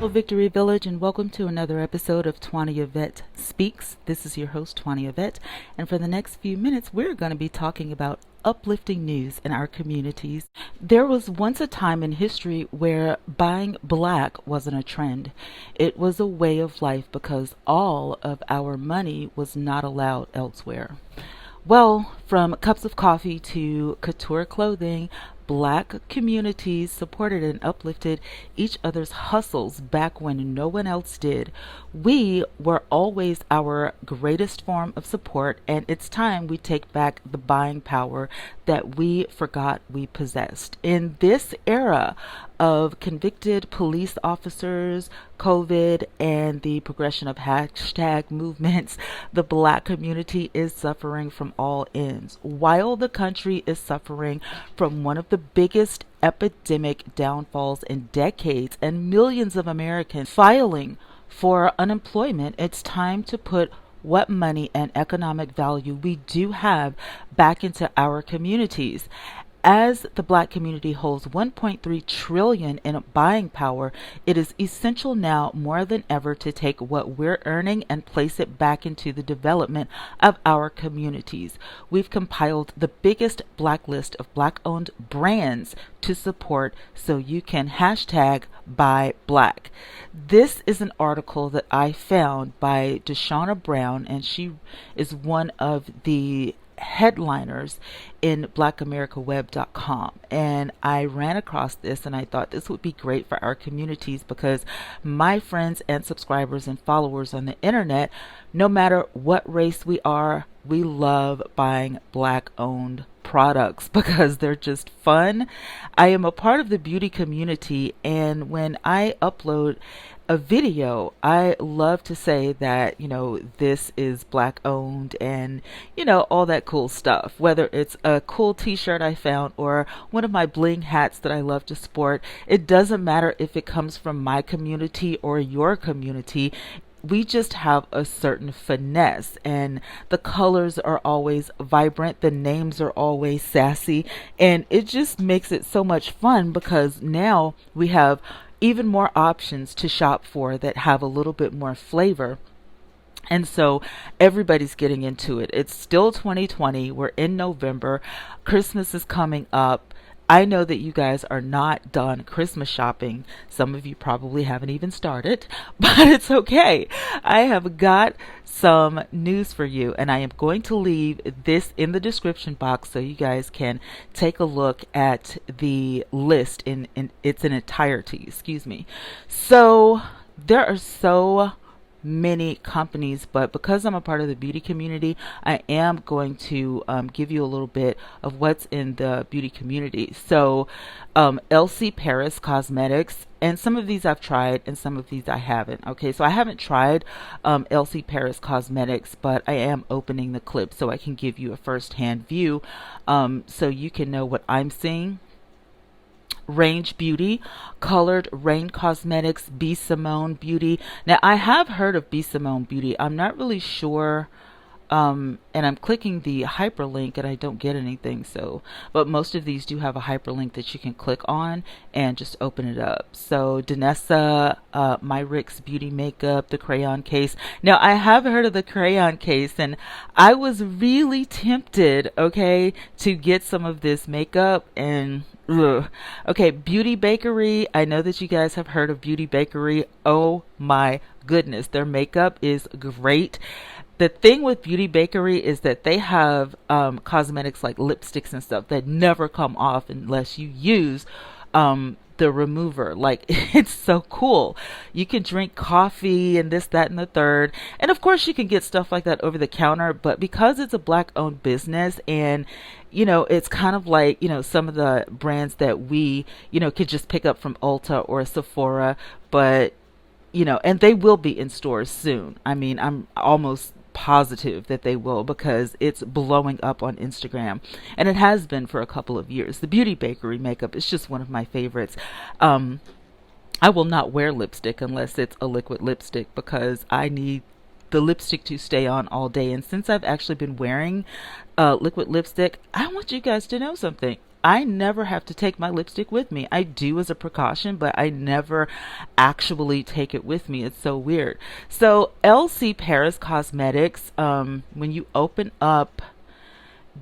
Hello, Victory Village, and welcome to another episode of Twania Vet Speaks. This is your host, Twania Vet, and for the next few minutes, we're going to be talking about uplifting news in our communities. There was once a time in history where buying black wasn't a trend. It was a way of life because all of our money was not allowed elsewhere. Well, from cups of coffee to couture clothing, black communities supported and uplifted each other's hustles back when no one else did. We were always our greatest form of support, and it's time we take back the buying power that we forgot we possessed. In this era of convicted police officers, COVID, and the progression of hashtag movements, the black community is suffering from all ends. While the country is suffering from one of the biggest epidemic downfalls in decades and millions of Americans filing for unemployment, it's time to put what money and economic value we do have back into our communities. As the black community holds 1.3 trillion in buying power, it is essential now more than ever to take what we're earning and place it back into the development of our communities. We've compiled the biggest black list of black-owned brands to support, so you can hashtag buy black. This is an article that I found by Deshauna Brown, and she is one of the headliners in blackamericaweb.com, and I ran across this and I thought this would be great for our communities because my friends and subscribers and followers on the internet, no matter what race we are, we love buying black owned products because they're just fun. I am a part of the beauty community, and when I upload a video, I love to say that, this is black owned and, all that cool stuff. Whether it's a cool t-shirt I found or one of my bling hats that I love to sport, it doesn't matter if it comes from my community or your community. We just have a certain finesse, and the colors are always vibrant, the names are always sassy, and it just makes it so much fun because now we have even more options to shop for that have a little bit more flavor. And so everybody's getting into it. It's still 2020. We're in November. Christmas is coming up. I know that you guys are not done Christmas shopping. Some of you probably haven't even started, but it's okay. I have got some news for you, and I am going to leave this in the description box so you guys can take a look at the list in its entirety. Excuse me. So there are so many companies, but because I'm a part of the beauty community, I am going to give you a little bit of what's in the beauty community. So LC Paris Cosmetics, and some of these I've tried and some of these I haven't. Okay, so I haven't tried LC Paris Cosmetics, but I am opening the clip so I can give you a first-hand view so you can know what I'm seeing. Range Beauty, Colored Rain Cosmetics, B. Simone Beauty. Now, I have heard of B. Simone Beauty. I'm not really sure, and I'm clicking the hyperlink and I don't get anything. So, but most of these do have a hyperlink that you can click on and just open it up. So, Danessa, Myricks Beauty Makeup, the crayon case. Now, I have heard of the crayon case, and I was really tempted, okay, to get some of this makeup and ugh. Okay, Beauty Bakery. I know that you guys have heard of Beauty Bakery. Oh my goodness, their makeup is great. The thing with Beauty Bakery is that they have cosmetics like lipsticks and stuff that never come off unless you use the remover. Like, it's so cool. You can drink coffee and this, that, and the third. And of course you can get stuff like that over the counter, but because it's a black owned business, and it's kind of like, some of the brands that we, could just pick up from Ulta or Sephora, but, and they will be in stores soon. I mean, I'm almost positive that they will because it's blowing up on Instagram, and it has been for a couple of years. The Beauty Bakery makeup is just one of my favorites. I will not wear lipstick unless it's a liquid lipstick because I need the lipstick to stay on all day. And since I've actually been wearing liquid lipstick, I want you guys to know something. I never have to take my lipstick with me. I do as a precaution, but I never actually take it with me. It's so weird. So LC Paris Cosmetics, when you open up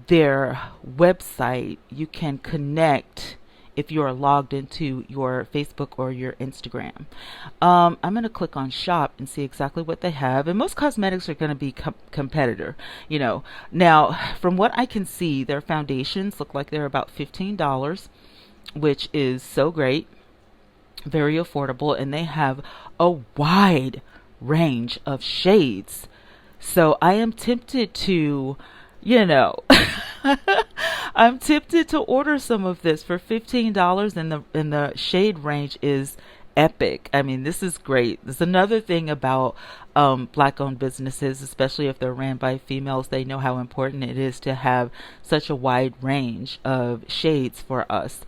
their website, you can connect if you are logged into your Facebook or your Instagram. I'm going to click on shop and see exactly what they have. And most cosmetics are going to be competitor, you know. Now, from what I can see, their foundations look like they're about $15, which is so great, very affordable, and they have a wide range of shades. So I am tempted to, you know, I'm tempted to order some of this for $15, and the shade range is epic. I mean, this is great. There's another thing about black owned businesses, especially if they're ran by females. They know how important it is to have such a wide range of shades for us.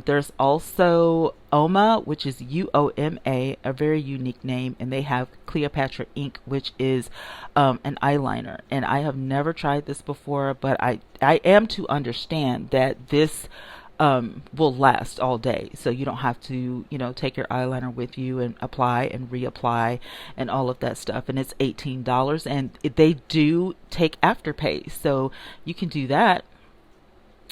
There's also Oma, which is UOMA, a very unique name, and they have Cleopatra Ink, which is an eyeliner. And I have never tried this before, but I am to understand that this will last all day. So you don't have to, you know, take your eyeliner with you and apply and reapply and all of that stuff. And it's $18, and they do take Afterpay. So you can do that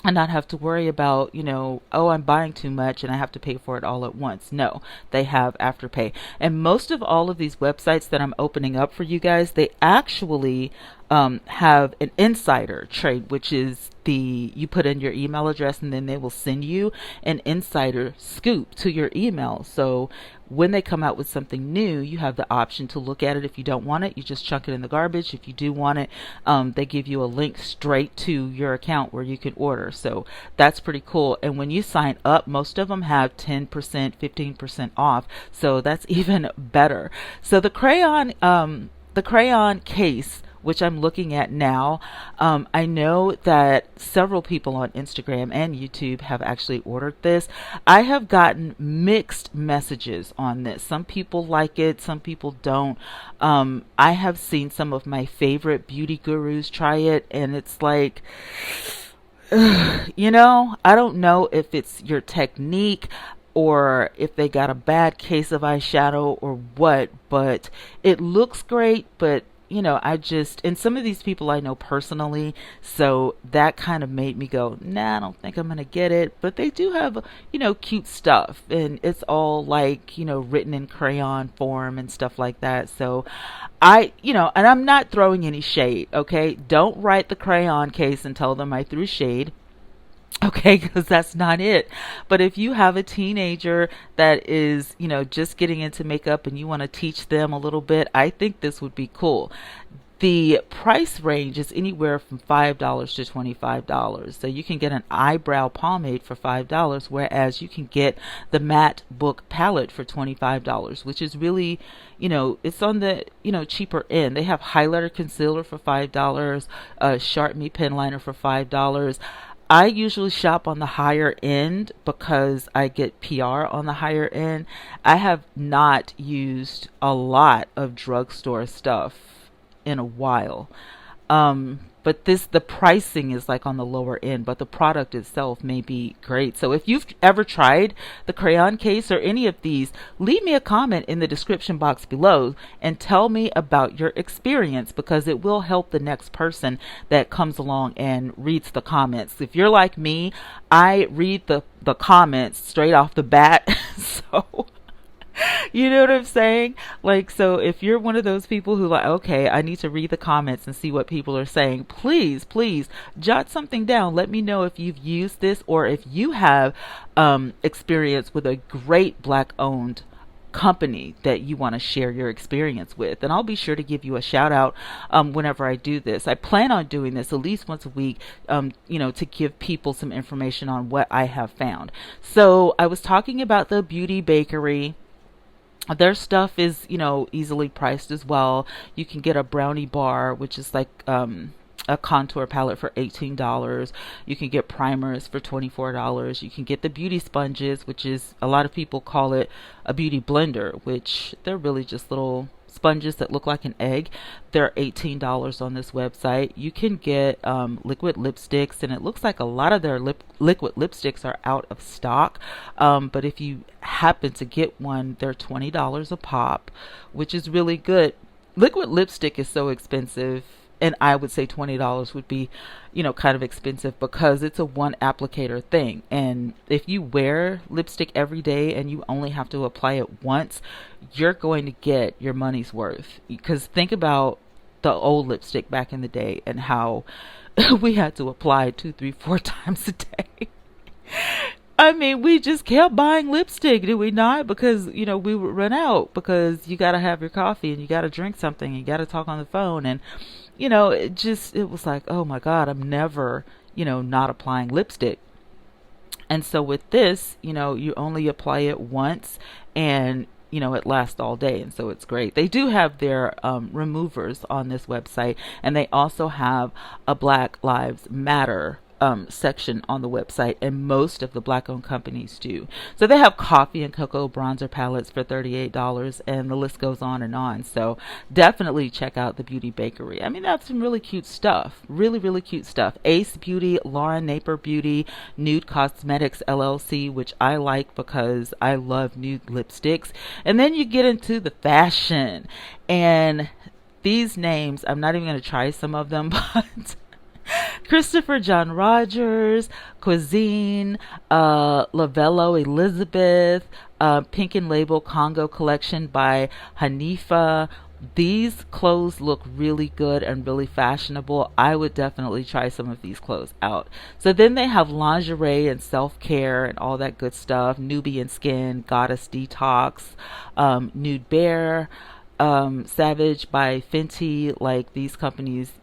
and not have to worry about, you know, oh, I'm buying too much and I have to pay for it all at once. No, they have Afterpay. And most of all of these websites that I'm opening up for you guys, they actually have an insider trade, which is you put in your email address and then they will send you an insider scoop to your email. So when they come out with something new, you have the option to look at it. If you don't want it, you just chuck it in the garbage. If you do want it, they give you a link straight to your account where you can order. So that's pretty cool. And when you sign up, most of them have 10%, 15% off. So that's even better. So the crayon case, which I'm looking at now, I know that several people on Instagram and YouTube have actually ordered this. I have gotten mixed messages on this. Some people like it, some people don't. I have seen some of my favorite beauty gurus try it, and it's like, you know, I don't know if it's your technique or if they got a bad case of eyeshadow or what, but it looks great. But you know, and some of these people I know personally, so that kind of made me go, nah, I don't think I'm gonna get it. But they do have, you know, cute stuff, and it's all like, you know, written in crayon form and stuff like that. So you know, and I'm not throwing any shade, okay? Don't write the crayon case and tell them I threw shade. Okay, because that's not it. But if you have a teenager that is, you know, just getting into makeup and you want to teach them a little bit, I think this would be cool. The price range is anywhere from $5 to $25. So you can get an eyebrow pomade for $5, whereas you can get the matte book palette for $25, which is really, you know, it's on the, you know, cheaper end. They have highlighter concealer for $5, a Sharp Me pen liner for $5. I usually shop on the higher end because I get PR on the higher end. I have not used a lot of drugstore stuff in a while. But the pricing is like on the lower end, but the product itself may be great. So if you've ever tried the crayon case or any of these, leave me a comment in the description box below and tell me about your experience, because it will help the next person that comes along and reads the comments. If you're like me, I read the comments straight off the bat. So you know what I'm saying? Like, so if you're one of those people who like, okay, I need to read the comments and see what people are saying, please jot something down. Let me know if you've used this or if you have experience with a great black owned company that you want to share your experience with, and I'll be sure to give you a shout out whenever I do this. I plan on doing this at least once a week, you know, to give people some information on what I have found. So I was talking about the Beauty Bakery. Their stuff is, you know, easily priced as well. You can get a brownie bar, which is like a contour palette for $18. You can get primers for $24. You can get the beauty sponges, which is, a lot of people call it a beauty blender, which they're really just little sponges that look like an egg. They're $18 on this website. You can get liquid lipsticks, and it looks like a lot of their liquid lipsticks are out of stock. But if you happen to get one, they're $20 a pop, which is really good. Liquid lipstick is so expensive, and I would say $20 would be, kind of expensive because it's a one applicator thing. And if you wear lipstick every day and you only have to apply it once, you're going to get your money's worth. Because think about the old lipstick back in the day and how we had to apply 2, 3, 4 times a day. I mean, we just kept buying lipstick, did we not? Because, we would run out because you got to have your coffee and you got to drink something and you got to talk on the phone. And, it was like, oh my God, I'm never, not applying lipstick. And so with this, you only apply it once and, it lasts all day. And so it's great. They do have their removers on this website, and they also have a Black Lives Matter section on the website, and most of the black owned companies do. So they have coffee and cocoa bronzer palettes for $38, and the list goes on and on. So definitely check out the Beauty Bakery. I mean, that's some really cute stuff. Really, really cute stuff. Ace Beauty, Lauren Napier Beauty, Nude Cosmetics LLC, which I like because I love nude lipsticks. And then you get into the fashion, and these names, I'm not even going to try some of them, but Christopher John Rogers, Cuisine, Lavello Elizabeth, Pink and Label Congo Collection by Hanifa. These clothes look really good and really fashionable. I would definitely try some of these clothes out. So then they have lingerie and self-care and all that good stuff. Nubian Skin, Goddess Detox, Nude Bear, Savage by Fenty. Like, these companies,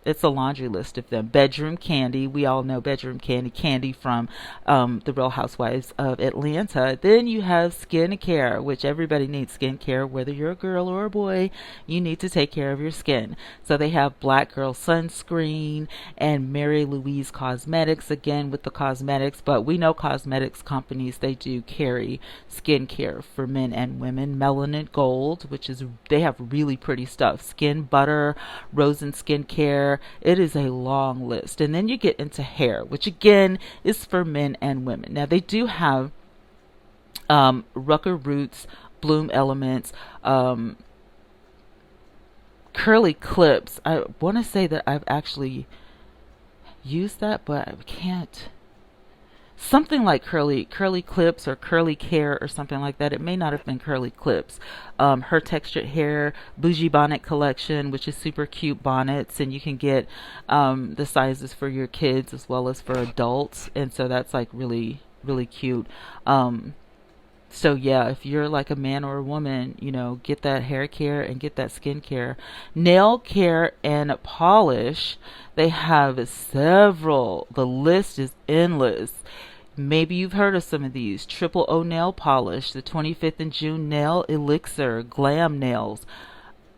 it's a laundry list of them. Bedroom Candy, we all know Bedroom Candy from the Real Housewives of Atlanta. Then you have skincare, which everybody needs skincare, whether you're a girl or a boy. You need to take care of your skin. So they have Black Girl Sunscreen and Mary Louise Cosmetics, again with the cosmetics, but we know cosmetics companies, they do carry skincare for men and women. Melanin Gold, which is, they have really pretty stuff. Skin Butter, Rosen Skincare. It is a long list. And then you get into hair, which again is for men and women. Now they do have Rucker Roots, Bloom Elements, Curly Clips. I want to say that I've actually used that, but I can't. Something like curly clips or curly care or something like that. It may not have been Curly Clips. Her Textured Hair, Bougie Bonnet Collection, which is super cute bonnets, and you can get the sizes for your kids as well as for adults, and so that's like really, really cute. So yeah, if you're like a man or a woman, get that hair care and get that skin care. Nail care and polish, they have several. The list is endless. Maybe you've heard of some of these. Triple O Nail Polish, the 25th and June Nail Elixir, Glam Nails,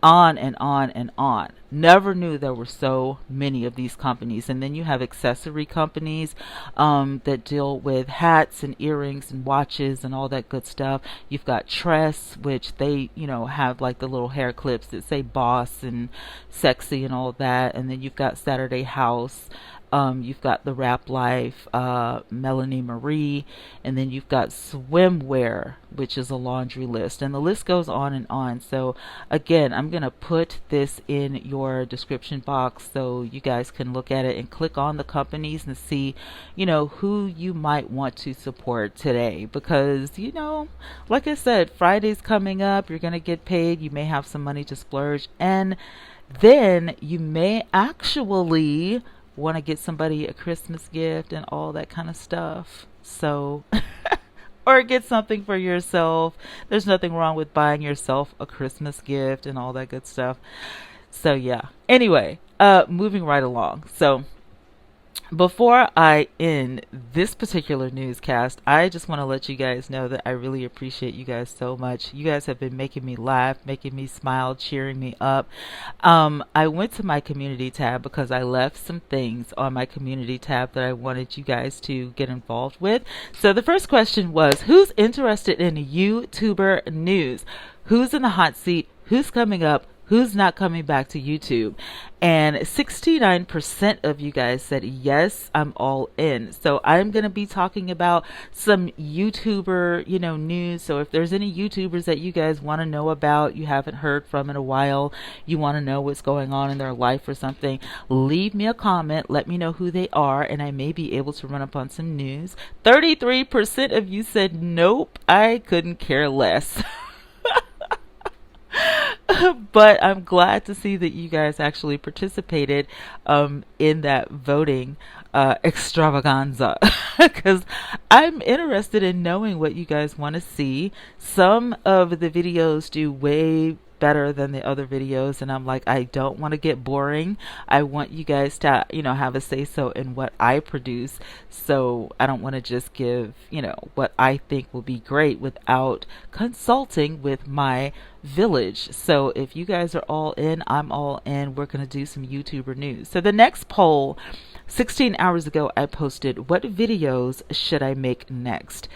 on and on and on. Never knew there were so many of these companies. And then you have accessory companies that deal with hats and earrings and watches and all that good stuff. You've got Tress, which they, have like the little hair clips that say boss and sexy and all of that. And then you've got Saturday House. You've got the Rap Life, Melanie Marie, and then you've got swimwear, which is a laundry list, and the list goes on and on. So again, I'm going to put this in your description box so you guys can look at it and click on the companies and see, who you might want to support today. Because, like I said, Friday's coming up, you're going to get paid, you may have some money to splurge, and then you may actually want to get somebody a Christmas gift and all that kind of stuff. So, or get something for yourself. There's nothing wrong with buying yourself a Christmas gift and all that good stuff. So yeah. Anyway, moving right along. So before I end this particular newscast, I just want to let you guys know that I really appreciate you guys so much. You guys have been making me laugh, making me smile, cheering me up. I went to my community tab because I left some things on my community tab that I wanted you guys to get involved with. So the first question was, who's interested in YouTuber news? Who's in the hot seat? who's coming up, who's not coming back to YouTube. And 69% of you guys said, yes, I'm all in. So I'm going to be talking about some YouTuber, news. So if there's any YouTubers that you guys want to know about, you haven't heard from in a while, you want to know what's going on in their life or something, leave me a comment. Let me know who they are, and I may be able to run up on some news. 33% of you said, nope, I couldn't care less. But I'm glad to see that you guys actually participated in that voting extravaganza, because I'm interested in knowing what you guys want to see. Some of the videos do way better than the other videos, and I'm like, I don't want to get boring. I want you guys to have a say so in what I produce, so I don't want to just give what I think will be great without consulting with my village. So if you guys are all in, I'm all in. We're going to do some YouTuber news. So the next poll, 16 hours ago, I posted, what videos should I make next?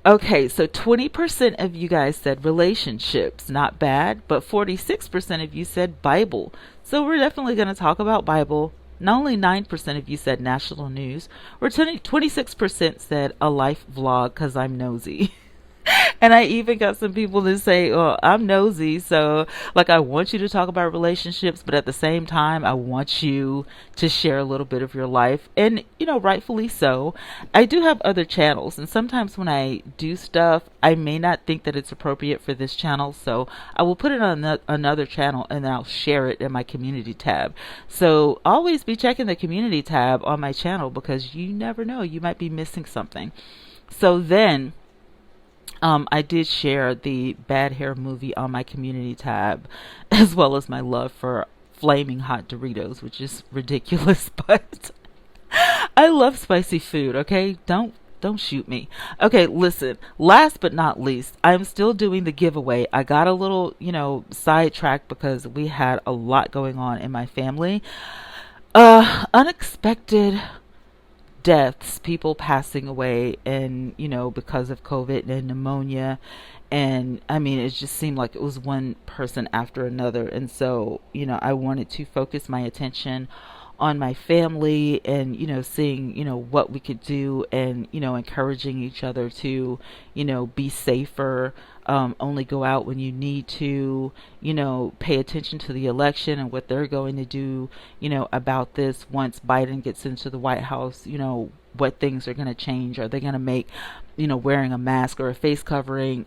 Okay, so 20% of you guys said relationships, not bad, but 46% of you said Bible. So we're definitely going to talk about Bible. Not only 9% of you said national news, or 26% said a life vlog because I'm nosy. And I even got some people to say, well, I'm nosy, so like I want you to talk about relationships, but at the same time, I want you to share a little bit of your life. And, rightfully so. I do have other channels, and sometimes when I do stuff, I may not think that it's appropriate for this channel, so I will put it on another channel and then I'll share it in my community tab. So always be checking the community tab on my channel, because you never know, you might be missing something. So then, I did share the Bad Hair movie on my community tab, as well as my love for flaming hot Doritos, which is ridiculous, but I love spicy food, okay? Don't shoot me. Okay, listen, last but not least, I'm still doing the giveaway. I got a little, sidetracked because we had a lot going on in my family. Unexpected deaths, people passing away, and because of COVID and pneumonia, and I mean, it just seemed like it was one person after another. And so I wanted to focus my attention on my family, and seeing what we could do, and encouraging each other to be safer, only go out when you need to, pay attention to the election and what they're going to do about this once Biden gets into the White House. What things are going to change. Are they going to make wearing a mask or a face covering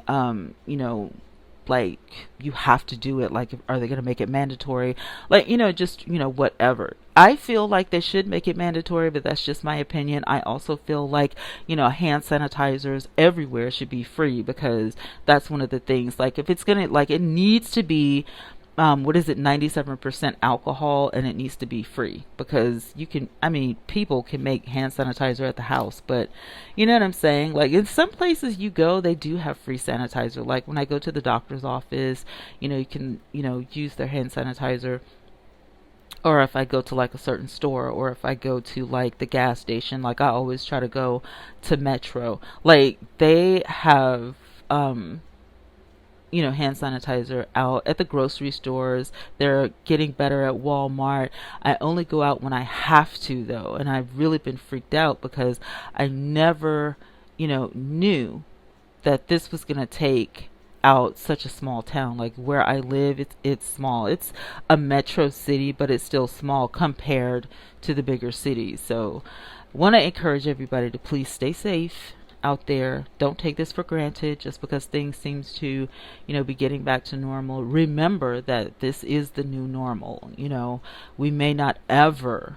like you have to do it? Like, are they going to make it mandatory? Like, just whatever. I feel like they should make it mandatory, but that's just my opinion. I also feel like hand sanitizers everywhere should be free, because that's one of the things. Like, if it's gonna, like, it needs to be 97% alcohol, and it needs to be free, because people can make hand sanitizer at the house, but you know what I'm saying? Like, in some places you go, they do have free sanitizer. Like when I go to the doctor's office, you can, use their hand sanitizer. Or if I go to like a certain store, or if I go to like the gas station, like I always try to go to Metro. Like, they have, hand sanitizer out at the grocery stores. They're getting better at Walmart. I only go out when I have to, though. And I've really been freaked out because I never, knew that this was going to take out such a small town. Like where I live, it's small. It's a metro city, but it's still small compared to the bigger cities. So want to encourage everybody to please stay safe out there. Don't take this for granted just because things seems to be getting back to normal. Remember that this is the new normal. We may not ever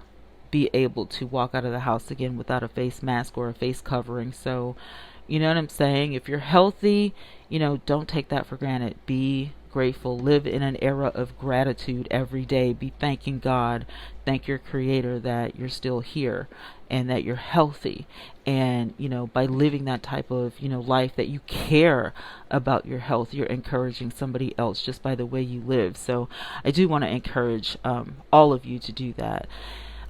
be able to walk out of the house again without a face mask or a face covering. So you know what I'm saying? If you're healthy, don't take that for granted. Be grateful. Live in an era of gratitude every day. Be thanking God. Thank your creator that you're still here and that you're healthy. And, by living that type of, life, that you care about your health, you're encouraging somebody else just by the way you live. So I do want to encourage all of you to do that.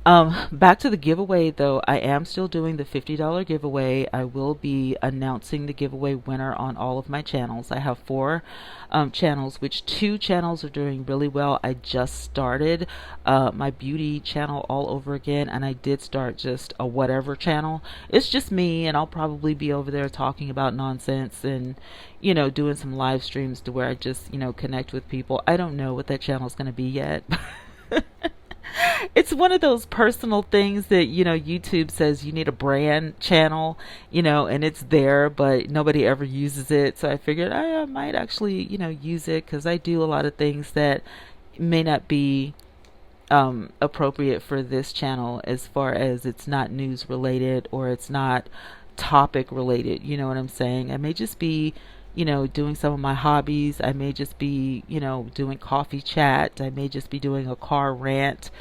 Back to the giveaway though, I am still doing the $50 giveaway. I will be announcing the giveaway winner on all of my channels. I have four channels, which two channels are doing really well. I just started my beauty channel all over again, and I did start just a whatever channel. It's just me, and I'll probably be over there talking about nonsense and, you know, doing some live streams to where I just, you know, connect with people. I don't know what that channel is going to be yet. It's one of those personal things that, you know, YouTube says you need a brand channel, you know, and it's there, but nobody ever uses it. So I figured I might actually, you know, use it because I do a lot of things that may not be appropriate for this channel, as far as it's not news related or it's not topic related. You know what I'm saying? I may just be, you know, doing some of my hobbies. I may just be, you know, doing coffee chat. I may just be doing a car rant,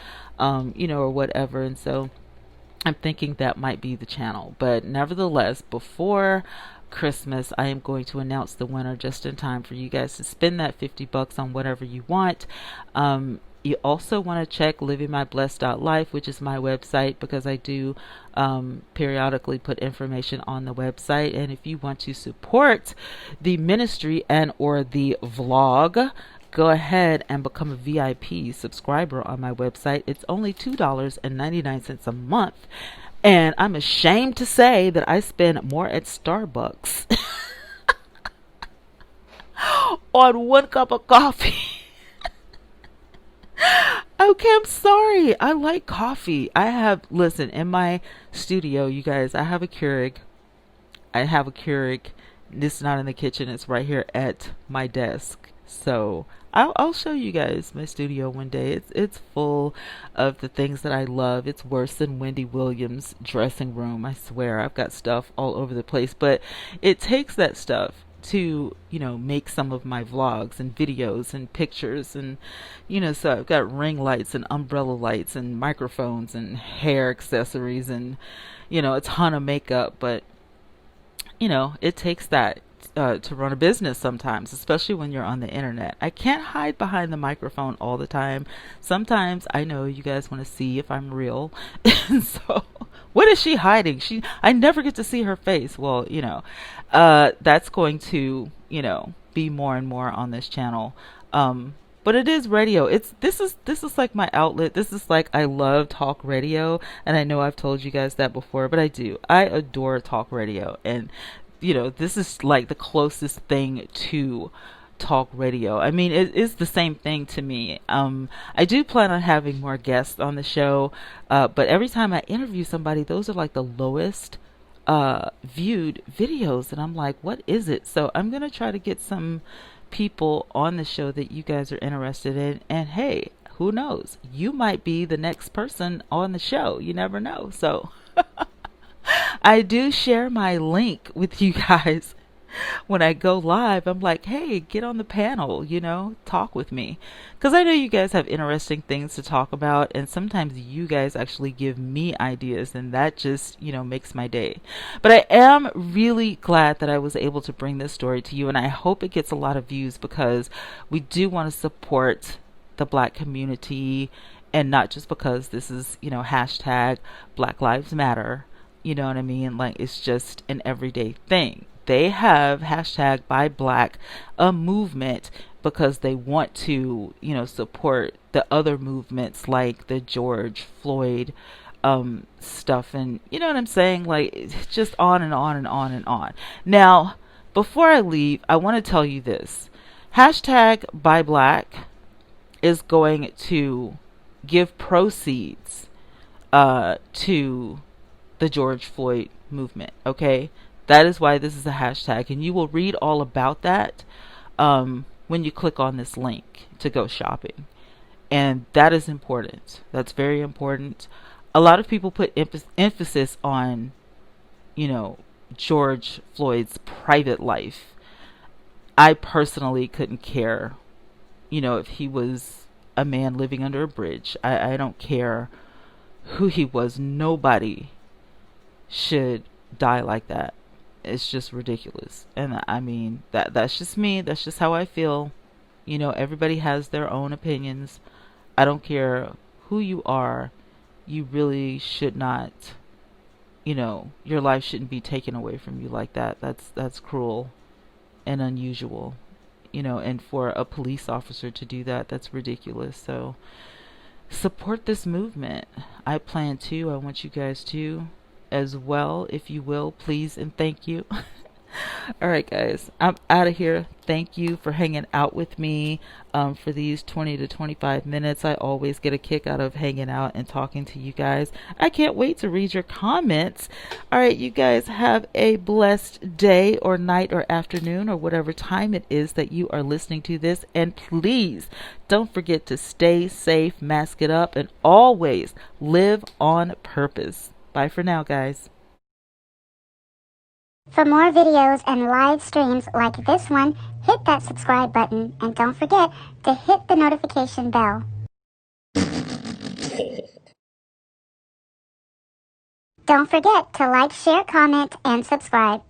you know, or whatever. And so I'm thinking that might be the channel. But nevertheless, before Christmas, I am going to announce the winner just in time for you guys to spend that $50 on whatever you want. You also want to check livingmyblessed.life, which is my website, because I do periodically put information on the website. And if you want to support the ministry and or the vlog, go ahead and become a VIP subscriber on my website. It's only $2.99 a month. And I'm ashamed to say that I spend more at Starbucks on one cup of coffee. Okay, I'm sorry. I like coffee. Listen, in my studio, you guys, I have a Keurig. This is not in the kitchen. It's right here at my desk. So I'll show you guys my studio one day. It's full of the things that I love. It's worse than Wendy Williams' dressing room. I swear, I've got stuff all over the place. But it takes that stuff to, you know, make some of my vlogs and videos and pictures, and, you know, so I've got ring lights and umbrella lights and microphones and hair accessories and, you know, a ton of makeup. But, you know, it takes that to run a business sometimes, especially when you're on the internet. I can't hide behind the microphone all the time. Sometimes I know you guys want to see if I'm real. And so what is she hiding? I never get to see her face. Well, you know, that's going to, you know, be more and more on this channel. But it is radio. This is like my outlet. This is like, I love talk radio, and I know I've told you guys that before, but I do. I adore talk radio, and, you know, this is like the closest thing to talk radio. I mean, it is the same thing to me. I do plan on having more guests on the show, but every time I interview somebody, those are like the lowest viewed videos, and I'm like, what is it? So I'm gonna try to get some people on the show that you guys are interested in, and hey, who knows, you might be the next person on the show. You never know. So I do share my link with you guys when I go live. I'm like, hey, get on the panel, you know, talk with me. Because I know you guys have interesting things to talk about, and sometimes you guys actually give me ideas, and that just, you know, makes my day. But I am really glad that I was able to bring this story to you, and I hope it gets a lot of views, because we do want to support the Black community, and not just because this is, you know, hashtag Black Lives Matter. You know what I mean? Like, it's just an everyday thing. They have hashtag Buy Black, a movement, because they want to, you know, support the other movements like the George Floyd stuff, and you know what I'm saying? Like, it's just on and on and on and on. Now, before I leave, I want to tell you this. Hashtag Buy Black is going to give proceeds to the George Floyd movement. Okay, that is why this is a hashtag, and you will read all about that when you click on this link to go shopping. And that is important. That's very important. A lot of people put emphasis on, you know, George Floyd's private life. I personally couldn't care, you know, if he was a man living under a bridge. I don't care who he was. Nobody should die like that. It's just ridiculous. And I mean, that's just me. That's just how I feel. You know, everybody has their own opinions. I don't care who you are. you really should not, your life shouldn't be taken away from you like that. That's cruel and unusual, and for a police officer to do that, that's ridiculous. So support this movement. I plan to. I want you guys to as well, if you will, please and thank you. All right, guys, I'm out of here. Thank you for hanging out with me for these 20 to 25 minutes. I always get a kick out of hanging out and talking to you guys. I can't wait to read your comments. All right, you guys have a blessed day or night or afternoon or whatever time it is that you are listening to this. And please don't forget to stay safe, mask it up, and always live on purpose. Bye for now, guys. For more videos and live streams like this one, hit that subscribe button and don't forget to hit the notification bell. Don't forget to like, share, comment, and subscribe.